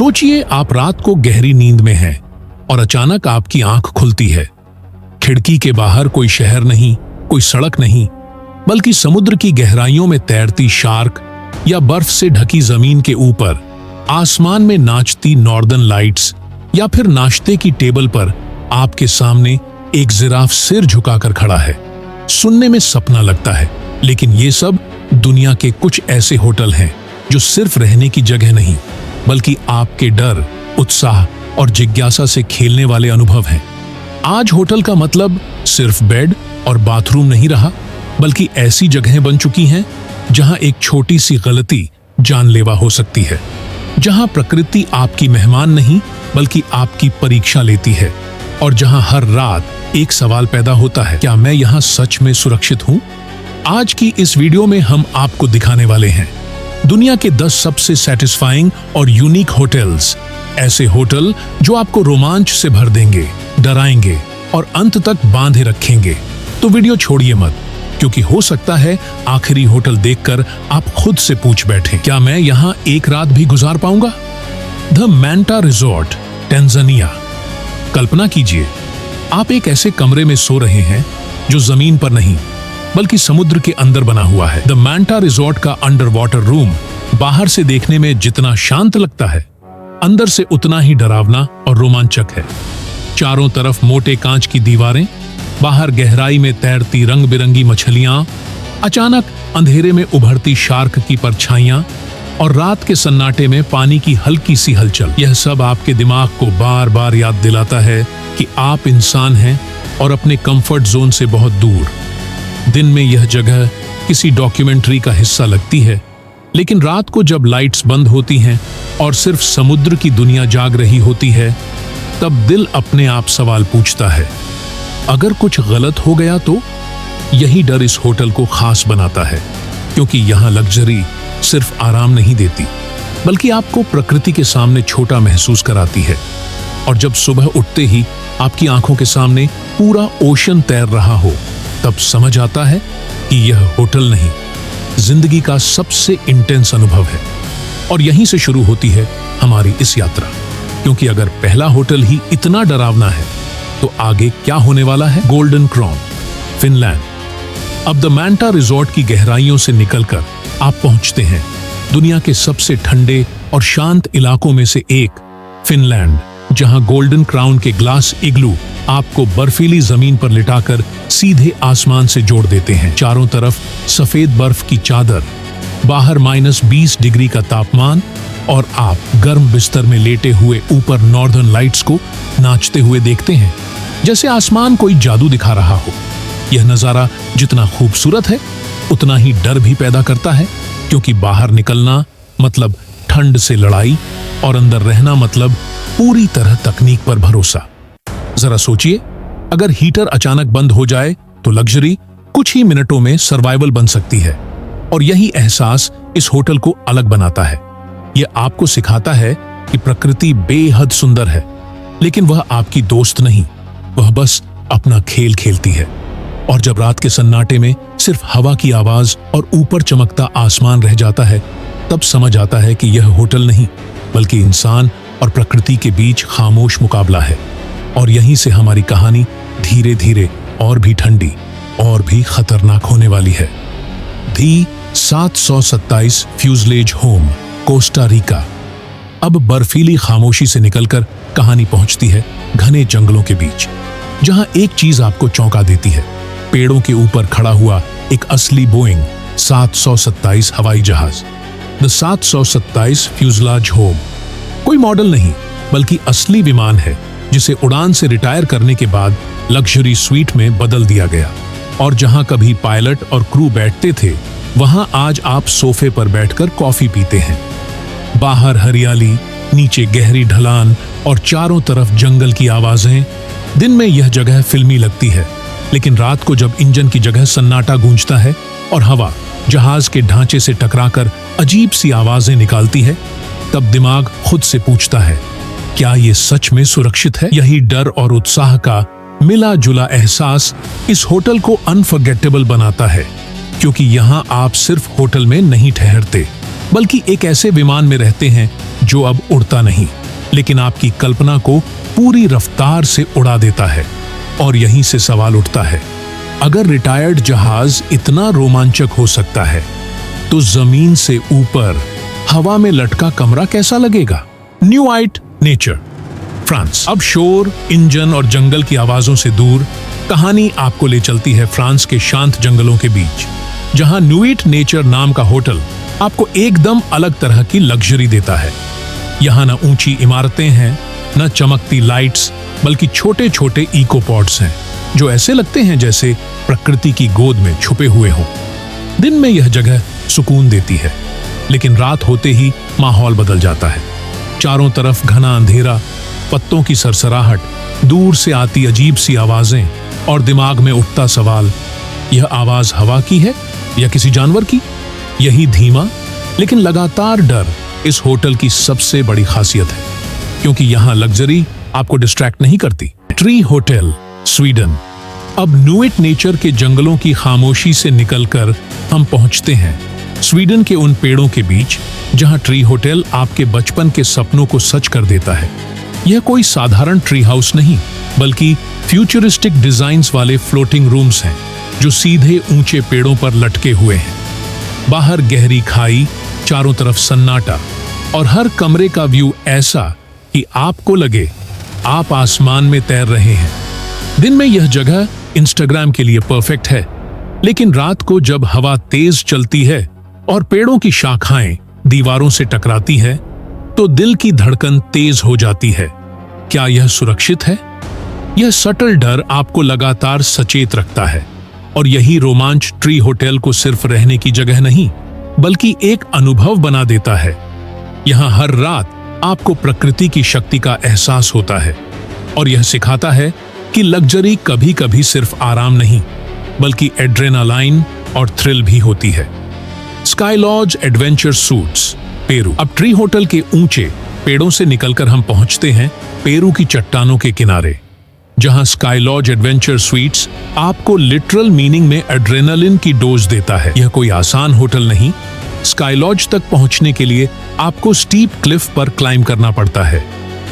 सोचिए आप रात को गहरी नींद में हैं और अचानक आपकी आंख खुलती है। खिड़की के बाहर कोई शहर नहीं, कोई सड़क नहीं, बल्कि समुद्र की गहराइयों में तैरती शार्क या बर्फ से ढकी जमीन के ऊपर आसमान में नाचती नॉर्दर्न लाइट्स, या फिर नाश्ते की टेबल पर आपके सामने एक जिराफ सिर झुकाकर खड़ा है। सुनने में सपना लगता है, लेकिन ये सब दुनिया के कुछ ऐसे होटल हैं जो सिर्फ रहने की जगह नहीं, बल्कि आपके डर, उत्साह और जिज्ञासा से खेलने वाले अनुभव हैं। आज होटल का मतलब सिर्फ बेड और बाथरूम नहीं रहा, बल्कि ऐसी जगहें बन चुकी हैं जहां एक छोटी सी गलती जानलेवा हो सकती है, जहां प्रकृति आपकी मेहमान नहीं बल्कि आपकी परीक्षा लेती है, और जहां हर रात एक सवाल पैदा होता है, क्या मैं यहां सच में सुरक्षित हूं? आज की इस वीडियो में हम आपको दिखाने वाले हैं दुनिया के 10 सबसे सैटिस्फाइंग और यूनिक होटल्स। ऐसे होटल जो आपको रोमांच से भर देंगे, डराएंगे और अंत तक बांधे रखेंगे। तो वीडियो छोड़िए मत, क्योंकि हो सकता है आखिरी होटल देखकर आप खुद से पूछ बैठें, क्या मैं यहाँ एक रात भी गुजार पाऊंगा? The Manta Resort, Tanzania. कल्पना कीजिए, आप एक ऐसे कमरे में सो रहे हैं जो जमीन पर नहीं बल्कि समुद्र के अंदर बना हुआ है। द मैंटा रिजॉर्ट का अंडर वाटर रूम बाहर से देखने में जितना शांत लगता है, अंदर से उतना ही डरावना और रोमांचक है। चारों तरफ मोटे कांच की दीवारें, बाहर गहराई में तैरती रंग बिरंगी मछलियां, अचानक अंधेरे में उभरती शार्क की परछाइयां और रात के सन्नाटे में पानी की हल्की सी हलचल। यह सब आपके दिमाग को बार बार याद दिलाता है कि आप इंसान हैं और अपने कंफर्ट जोन से बहुत दूर। दिन में यह जगह किसी डॉक्यूमेंट्री का हिस्सा लगती है, लेकिन रात को जब लाइट्स बंद होती हैं और सिर्फ समुद्र की दुनिया जाग रही होती है, तब दिल अपने आप सवाल पूछता है, अगर कुछ गलत हो गया तो? यही डर इस होटल को खास बनाता है, क्योंकि यहाँ लग्जरी सिर्फ आराम नहीं देती, बल्कि आपको प्रकृति के सामने छोटा महसूस कराती है। और जब सुबह उठते ही आपकी आंखों के सामने पूरा ओशन तैर रहा हो, तब समझ आता है कि यह होटल नहीं, जिंदगी का सबसे इंटेंस अनुभव है। और यहीं से शुरू होती है हमारी इस यात्रा, क्योंकि अगर पहला होटल ही इतना डरावना है, तो आगे क्या होने वाला है? Golden crown, Finland. अब द मैंटा रिजॉर्ट की गहराइयों से निकलकर आप पहुंचते हैं दुनिया के सबसे ठंडे और शांत इलाकों में से एक, फिनलैंड, जहां गोल्डन क्राउन के ग्लास इग्लू आपको बर्फीली जमीन पर लिटाकर सीधे आसमान से जोड़ देते हैं। चारों तरफ सफेद बर्फ की चादर, बाहर -20 डिग्री का तापमान, और आप गर्म बिस्तर में लेटे हुए ऊपर नॉर्दर्न लाइट्स को नाचते हुए देखते हैं, जैसे आसमान कोई जादू दिखा रहा हो। यह नजारा जितना खूबसूरत है, उतना ही डर भी पैदा करता है, क्योंकि बाहर निकलना मतलब ठंड से लड़ाई और अंदर रहना मतलब पूरी तरह तकनीक पर भरोसा। जरा सोचिए, अगर हीटर अचानक बंद हो जाए तो लग्जरी कुछ ही मिनटों में सर्वाइवल बन सकती है। और यही एहसास इस होटल को अलग बनाता है। यह आपको सिखाता है कि प्रकृति बेहद सुंदर है, लेकिन वह आपकी दोस्त नहीं, वह बस अपना खेल खेलती है। और जब रात के सन्नाटे में सिर्फ हवा की आवाज और ऊपर चमकता आसमान रह जाता है, तब समझ आता है कि यह होटल नहीं, बल्कि इंसान और प्रकृति के बीच खामोश मुकाबला है। और यहीं से हमारी कहानी धीरे धीरे और भी ठंडी और भी खतरनाक होने वाली है। दी 727 फ्यूजलेज होम, कोस्टा रिका। अब बर्फीली खामोशी से निकलकर कहानी पहुंचती है घने जंगलों के बीच, जहां एक चीज आपको चौंका देती है, पेड़ों के ऊपर खड़ा हुआ एक असली बोइंग 727 हवाई जहाज। द 727 फ्यूजलाज होम कोई मॉडल नहीं, बल्कि असली विमान है, जिसे उड़ान से रिटायर करने के बाद लग्जरी स्वीट में बदल दिया गया। और जहां कभी पायलट और क्रू बैठते थे, वहां आज आप सोफे पर बैठकर कॉफी पीते हैं। बाहर हरियाली, नीचे गहरी ढलान और चारों तरफ जंगल की आवाजें। दिन में यह जगह फिल्मी लगती है, लेकिन रात को जब इंजन की जगह सन्नाटा गूंजता है और हवा जहाज के ढांचे से टकराकर अजीब सी आवाजें निकालती है, तब दिमाग खुद से पूछता है, क्या ये सच में सुरक्षित है? यही डर और उत्साह का मिला जुला एहसास इस होटल को अनफॉरगेटेबल बनाता है, क्योंकि यहाँ आप सिर्फ होटल में नहीं ठहरते, बल्कि एक ऐसे विमान में रहते हैं जो अब उड़ता नहीं, लेकिन आपकी कल्पना को पूरी रफ्तार से उड़ा देता है। और यहीं से सवाल उठता है, अगर रिटायर्ड जहाज इतना रोमांचक हो सकता है तो जमीन से ऊपर हवा में लटका कमरा कैसा लगेगा? न्यूआइट नेचर, फ्रांस। अब शोर, इंजन और जंगल की आवाजों से दूर कहानी आपको ले चलती है फ्रांस के शांत जंगलों के बीच, जहां न्यूइट नेचर नाम का होटल आपको एकदम अलग तरह की लग्जरी देता है। यहाँ न ऊंची इमारतें हैं, न चमकती लाइट्स, बल्कि छोटे छोटे इको पॉड्स हैं जो ऐसे लगते हैं जैसे प्रकृति की गोद में छुपे हुए हों। दिन में यह जगह सुकून देती है, लेकिन रात होते ही माहौल बदल जाता है। चारों तरफ घना अंधेरा, पत्तों की सरसराहट, दूर से आती अजीब सी आवाजें और दिमाग में उठता सवाल, यह आवाज हवा की है या किसी जानवर की? यही धीमा लेकिन लगातार डर इस होटल की सबसे बड़ी खासियत है, क्योंकि यहाँ लग्जरी आपको डिस्ट्रैक्ट नहीं करती। Tree hotel, Sweden. अब न्यूइट नेचर के जंगलों की खामोशी से निकलकर हम पहुंचते हैं स्वीडन के उन पेड़ों के बीच जहां ट्री होटल आपके बचपन के सपनों को सच कर देता है। यह कोई साधारण ट्री हाउस नहीं, बल्कि फ्यूचरिस्टिक डिजाइन्स वाले फ्लोटिंग रूम्स हैं जो सीधे ऊंचे पेड़ों पर लटके हुए हैं। बाहर गहरी खाई, चारों तरफ सन्नाटा और हर कमरे का व्यू ऐसा कि आपको लगे आप आसमान में तैर रहे हैं। दिन में यह जगह इंस्टाग्राम के लिए परफेक्ट है, लेकिन रात को जब हवा तेज चलती है और पेड़ों की शाखाएं दीवारों से टकराती है तो दिल की धड़कन तेज हो जाती है। क्या यह सुरक्षित है? यह सटल डर आपको लगातार सचेत रखता है, और यही रोमांच ट्री होटल को सिर्फ रहने की जगह नहीं, बल्कि एक अनुभव बना देता है। यहाँ हर रात आपको प्रकृति की शक्ति का एहसास होता है, और यह सिखाता है कि लग्जरी कभी कभी सिर्फ आराम नहीं, बल्कि एड्रेनालाइन और थ्रिल भी होती है। Sky lodge adventure suites, Peru. अब ट्री होटल के ऊंचे पेड़ों से निकलकर हम पहुंचते हैं पेरू की चट्टानों के किनारे, जहां स्काई लॉज एडवेंचर स्वीट्स आपको लिटरल मीनिंग में एड्रेनालिन की डोज देता है। यह कोई आसान होटल नहीं। स्काई लॉज तक पहुंचने के लिए आपको स्टीप क्लिफ पर क्लाइम करना पड़ता है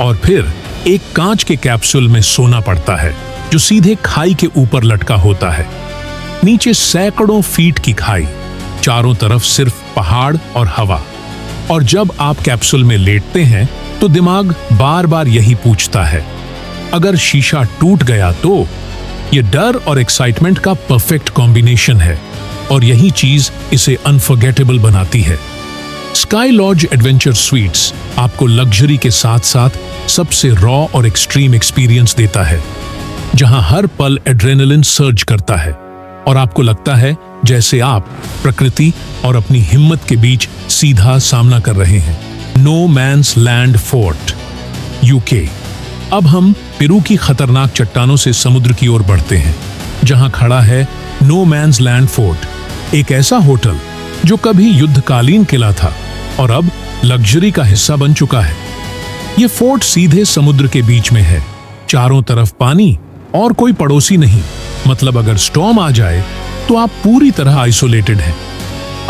और फिर एक कांच के कैप्सूल में सोना पड़ता है जो सीधे खाई के ऊपर लटका होता है। नीचे सैकड़ों फीट की खाई, चारों तरफ सिर्फ पहाड़ और हवा। और जब आप कैप्सूल में लेटते हैं तो दिमाग बार बार यही पूछता है, अगर शीशा टूट गया तो? ये डर और एक्साइटमेंट का परफेक्ट कॉम्बिनेशन है, और यही चीज इसे अनफॉरगेटेबल बनाती है। स्काई लॉज एडवेंचर स्वीट्स आपको लग्जरी के साथ साथ सबसे रॉ और एक्सट्रीम एक्सपीरियंस देता है, जहां हर पल एड्रेनालिन सर्ज करता है और आपको लगता है जैसे आप प्रकृति और अपनी हिम्मत के बीच सीधा सामना कर रहे हैं। No man's land fort, UK. अब हम पेरू की खतरनाक चट्टानों से समुद्र की ओर बढ़ते हैं, जहां खड़ा है नो मैन्स लैंड फोर्ट, एक ऐसा होटल जो कभी युद्धकालीन किला था और अब लग्जरी का हिस्सा बन चुका है। ये फोर्ट सीधे समुद्र के बीच में है, चारों तरफ पानी और कोई पड़ोसी नहीं। मतलब अगर स्टॉर्म आ जाए तो आप पूरी तरह आइसोलेटेड हैं।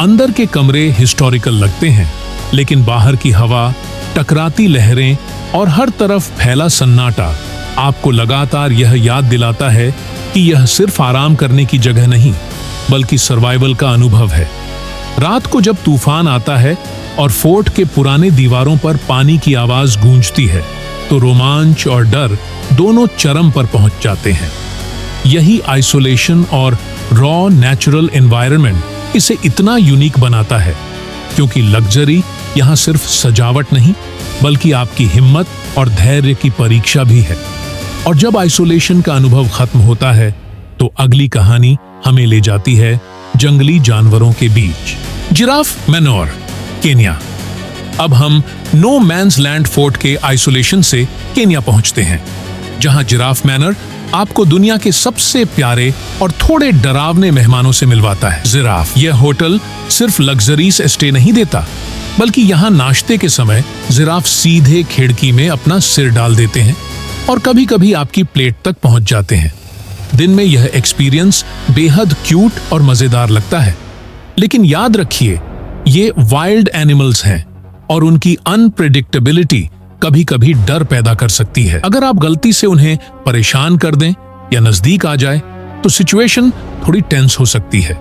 अंदर के कमरे हिस्टोरिकल लगते हैं, लेकिन बाहर की हवा, टकराती लहरें और हर तरफ फैला सन्नाटा आपको लगातार यह याद दिलाता है कि यह सिर्फ आराम करने की जगह नहीं, बल्कि सर्वाइवल का अनुभव है। रात को जब तूफान आता है और फोर्ट के पुराने दीवारों पर पानी की आवाज गूंजती है, तो रोमांच और डर दोनों चरम पर पहुंच जाते हैं। यही आइसोलेशन और रॉ नेचुरल एनवायरनमेंट इसे इतना यूनिक बनाता है, क्योंकि लग्जरी यहाँ सिर्फ सजावट नहीं, बल्कि आपकी हिम्मत और धैर्य की परीक्षा भी है। और जब आइसोलेशन का अनुभव खत्म होता है तो अगली कहानी हमें ले जाती है जंगली जानवरों के बीच। Giraffe मैनोर, Kenya. अब हम नो मैन्स लैंड फोर्ट के आइसोलेशन से केन्या पहुंचते हैं, जहां जिराफ मैनर आपको दुनिया के सबसे प्यारे और थोड़े डरावने मेहमानों से मिलवाता है। जिराफ। यह होटल सिर्फ लग्जरी से स्टे नहीं देता, बल्कि यहाँ नाश्ते के समय जिराफ सीधे खिड़की में अपना सिर डाल देते हैं और कभी कभी आपकी प्लेट तक पहुंच जाते हैं। दिन में यह एक्सपीरियंस बेहद क्यूट और मजेदार लगता है, लेकिन याद रखिए ये वाइल्ड एनिमल्स हैं और उनकी अनप्रेडिक्टेबिलिटी कभी कभी डर पैदा कर सकती है। अगर आप गलती से उन्हें परेशान कर दें या नजदीक आ जाए तो सिचुएशन थोड़ी टेंस हो सकती है।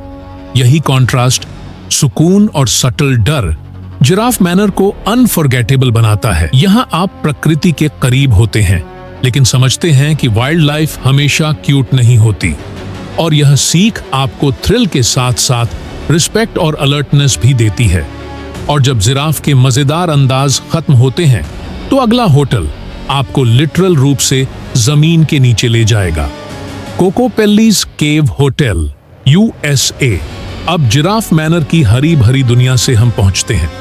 यही कॉन्ट्रास्ट सुकून और सटल डर जिराफ मैनर को अनफॉरगेटेबल बनाता है। यहाँ आप प्रकृति के करीब होते हैं लेकिन समझते हैं कि वाइल्ड लाइफ हमेशा क्यूट नहीं होती, और यह सीख आपको थ्रिल के साथ साथ रिस्पेक्ट और अलर्टनेस भी देती है। और जब जिराफ के मजेदार अंदाज खत्म होते हैं तो अगला होटल आपको लिटरल रूप से जमीन के नीचे ले जाएगा। कोकोपेलीज केव होटल, यूएसए। अब जिराफ मैनर की हरी भरी दुनिया से हम पहुंचते हैं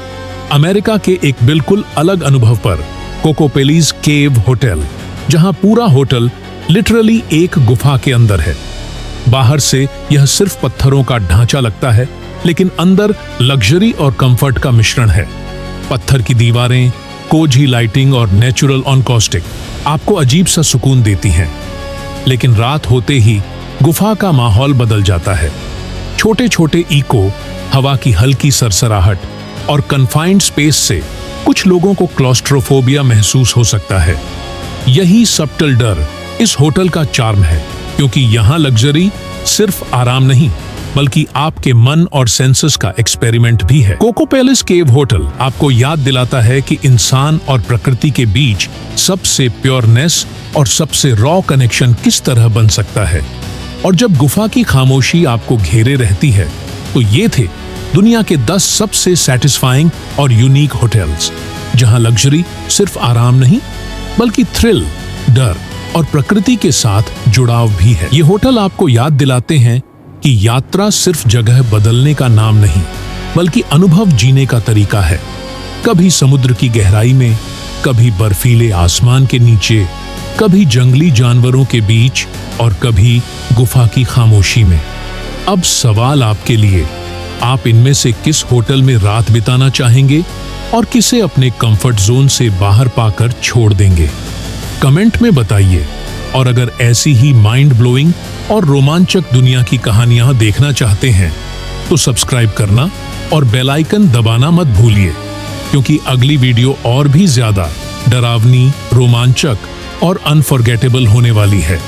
अमेरिका के एक बिल्कुल अलग अनुभव पर, कोकोपेलीज केव होटल, जहां पूरा होटल लिटरली एक गुफा के अंदर है। बाहर से यह सिर्फ पत्थरों का ढांचा लगता है लेकिन अंदर लग्जरी और कंफर्ट का मिश्रण है। पत्थर की दीवारें, कोजी लाइटिंग और नेचुरल ऑनकॉस्टिक आपको अजीब सा सुकून देती हैं। लेकिन रात होते ही गुफा का माहौल बदल जाता है। छोटे छोटे इको, हवा की हल्की सरसराहट और कन्फाइंड स्पेस से कुछ लोगों को क्लॉस्ट्रोफोबिया महसूस हो सकता है। यही सबटल डर इस होटल का चार्म है, क्योंकि यहाँ लग्जरी सिर्फ आराम नहीं बल्कि आपके मन और सेंसेस का एक्सपेरिमेंट भी है। कोकोपेलीज केव होटल आपको याद दिलाता है कि इंसान और प्रकृति के बीच सबसे प्योरनेस और सबसे रॉ कनेक्शन किस तरह बन सकता है। और जब गुफा की खामोशी आपको घेरे रहती है तो ये थे दुनिया के 10 सबसे सैटिस्फाइंग और यूनिक होटल्स, जहां लग्जरी सिर्फ आराम नहीं बल्कि थ्रिल, डर और प्रकृति के साथ जुड़ाव भी है। ये होटल आपको याद दिलाते हैं कि यात्रा सिर्फ जगह बदलने का नाम नहीं बल्कि अनुभव जीने का तरीका है। कभी समुद्र की गहराई में, कभी बर्फीले आसमान के नीचे, कभी जंगली जानवरों के बीच और कभी गुफा की खामोशी में। अब सवाल आपके लिए, आप इनमें से किस होटल में रात बिताना चाहेंगे और किसे अपने कंफर्ट जोन से बाहर पाकर छोड़ देंगे? कमेंट में बताइए। और अगर ऐसी ही माइंड ब्लोइंग और रोमांचक दुनिया की कहानियां देखना चाहते हैं तो सब्सक्राइब करना और बेल आइकन दबाना मत भूलिए, क्योंकि अगली वीडियो और भी ज्यादा डरावनी, रोमांचक और अनफॉरगेटेबल होने वाली है।